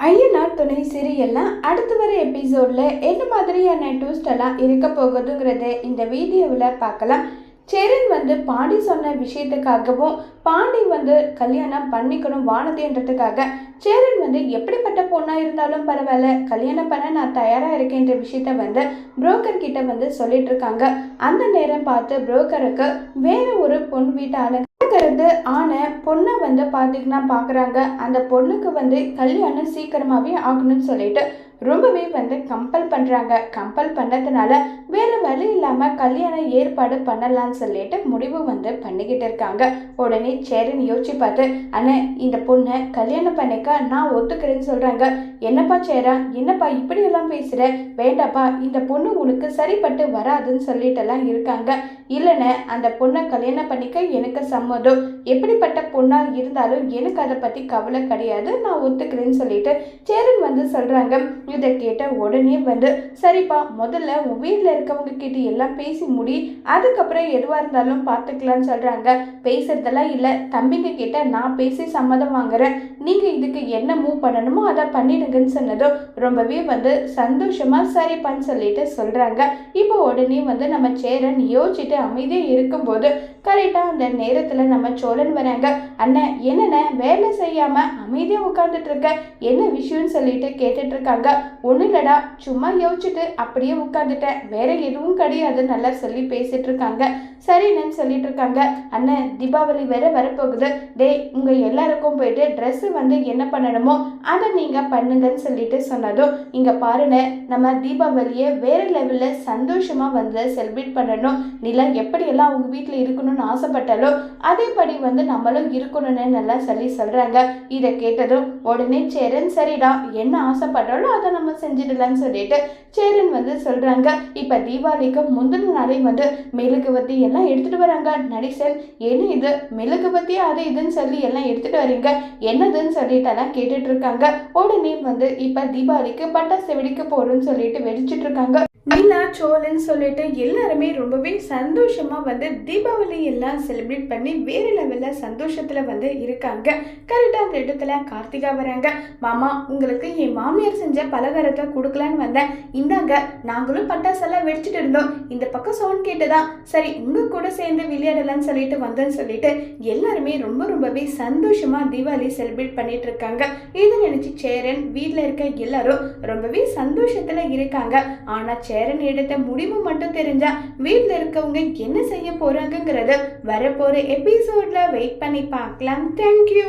ஐயனார் துணை சீரியல்லாம் அடுத்து வர எபிசோட்ல என்ன மாதிரியான ட்விஸ்ட் எல்லாம் இருக்க போகுதுங்கிறத இந்த வீடியோவில் பார்க்கலாம். சேரன் பாண்டி சொன்ன விஷயத்துக்காகவும் பாண்டி கல்யாணம் பண்ணிக்கணும் வானதின்றதுக்காக சேரன் எப்படிப்பட்ட பொண்ணா இருந்தாலும் பரவாயில்ல, கல்யாணம் பண்ண நான் தயாரா இருக்கேன்ற விஷயத்த புரோக்கர் கிட்ட சொல்லிட்டு இருக்காங்க. அந்த நேரம் பார்த்து புரோக்கருக்கு வேற ஒரு பொண்ணு வீட்டு ஆளுங்க ஆன பொண்ணை பார்த்தீங்கன்னா பார்க்குறாங்க. அந்த பொண்ணுக்கு கல்யாணம் சீக்கிரமாகவே ஆகணும்னு சொல்லிட்டு ரொம்பவே கம்பல் பண்ணுறாங்க. கம்பல் பண்ணதுனால வேறு வழி இல்லாமல் கல்யாணம் ஏற்பாடு பண்ணலான்னு சொல்லிட்டு முடிவு பண்ணிக்கிட்டு இருக்காங்க. உடனே சேரன் யோசிச்சு பார்த்து, அண்ணே இந்த பொண்ணை கல்யாணம் பண்ணிக்க நான் ஒத்துக்கிறேன்னு சொல்கிறாங்க. என்னப்பா சேரா, என்னப்பா இப்படியெல்லாம் பேசுகிற? வேண்டாப்பா, இந்த பொண்ணு உனக்கு சரிப்பட்டு வராதுன்னு சொல்லிட்டுலாம் இருக்காங்க. இல்லைன்னு அந்த பொண்ணை கல்யாணம் பண்ணிக்க எனக்கு சம்மதம், எப்படிப்பட்ட பொண்ணாக இருந்தாலும் எனக்கு அதை பற்றி கவலை கிடையாது, நான் ஒத்துக்கிறேன்னு சொல்லிட்டு சேரன் சொல்கிறாங்க. இதை கேட்ட உடனே சரிப்பா, முதல்ல உன் வீட்டில் இருக்கவங்க கிட்ட எல்லாம் பேசி முடி, அதுக்கப்புறம் எதுவாக இருந்தாலும் பார்த்துக்கலான்னு சொல்கிறாங்க. பேசுறதெல்லாம் இல்லை, தம்பிங்க கிட்ட நான் பேசி சம்மதம் வாங்குறேன், நீங்கள் இதுக்கு என்ன மூவ் பண்ணணுமோ அதை பண்ணிடுங்கன்னு சொன்னதும் ரொம்பவே சந்தோஷமா சரிப்பான்னு சொல்லிட்டு சொல்கிறாங்க. இப்போ உடனே நம்ம சேரன் யோசிச்சுட்டு அமைதியாக இருக்கும்போது கரெக்டாக அந்த நேரத்தில் நம்ம சோழன் வராங்க. அண்ணன் என்னென்ன வேலை செய்யாமல் அமைதியாக உட்காந்துட்டு இருக்க, என்ன விஷயம்னு சொல்லிட்டு கேட்டுட்டு இருக்காங்க. ஒன்றும் இல்லடா, சும்மா யோசிச்சுட்டு அப்படியே உட்காந்துட்டேன், வேற எதுவும் கிடையாது நல்லா சொல்லி பேசிட்டு இருக்காங்க. சரின்னு சொல்லிட்டு இருக்காங்க. அண்ணன் தீபாவளி வேற வரப்போகுது, டே உங்க எல்லாருக்கும் போயிட்டு ட்ரெஸ் என்ன பண்ணணுமோ அதை நீங்க பண்ணுங்கன்னு சொல்லிட்டு சொன்னதும், இங்க பாருங்க நம்ம தீபாவளியை வேற லெவல்ல சந்தோஷமா செலிப்ரேட் பண்ணணும். நிலா எப்படியெல்லாம் அவங்க வீட்டில் இருக்கணும்னு ஆசைப்பட்டாலோ அதேபடி நம்மளும் இருக்கணும்னு நல்லா சொல்றாங்க. இதை கேட்டதும் உடனே சேரன் சரிடா, என்ன ஆசைப்படுறாலோ அதை நம்ம செஞ்சிடலான்னு சொல்லிட்டு சேரன் சொல்றாங்க. இப்ப தீபாவளிக்கு முந்தின நாளை மெழுகுவத்தி எல்லாம் எடுத்துட்டு வராங்க. நடிசன், என்ன இது மெழுகுவத்தி அது இதுன்னு சொல்லி எல்லாம் எடுத்துட்டு வரீங்க, என்னதுன்னு சொல்லிட்டு எல்லாம் கேட்டுட்டு இருக்காங்க. உடனே இப்ப தீபாவளிக்கு பட்டாசு வெடிக்க போறோம்னு சொல்லிட்டு வெடிச்சிட்டு இருக்காங்க. நிலா சோழன் சொல்லிட்டு எல்லாருமே ரொம்பவே சந்தோஷமா தீபாவளி எல்லாம் செலிப்ரேட் பண்ணி வேற லெவல்ல சந்தோஷத்துல இருக்காங்க. கரெக்டா அந்த இடத்துல கார்த்திகா வராங்க. மாமா, உங்களுக்கு என் மாமியார் செஞ்ச பலகாரத்தை கொடுக்கலான்னு வந்தேன், இந்தாங்க. நாங்களும் பட்டாசெல்லாம் வெடிச்சிட்டு இருந்தோம், இந்த பக்கம் சவுண்ட் கேட்டுதான் சரி உங்க கூட சேர்ந்து விளையாடலாம்னு சொல்லிட்டு வந்தேன்னு சொல்லிட்டு எல்லாருமே ரொம்பவே சந்தோஷமா தீபாவளி செலிப்ரேட் பண்ணிட்டு இருக்காங்க. இதை நினைச்சு சேரன் வீட்டுல இருக்க எல்லாரும் ரொம்பவே சந்தோஷத்துல இருக்காங்க. ஆனா சேரன் எடுத்த முடிவு மட்டும் தெரிஞ்சா வீட்டில் இருக்கவங்க என்ன செய்ய போறாங்கிறத வரப்போற எபிசோட்ல வெயிட் பண்ணி பார்க்கலாம். தேங்க்யூ.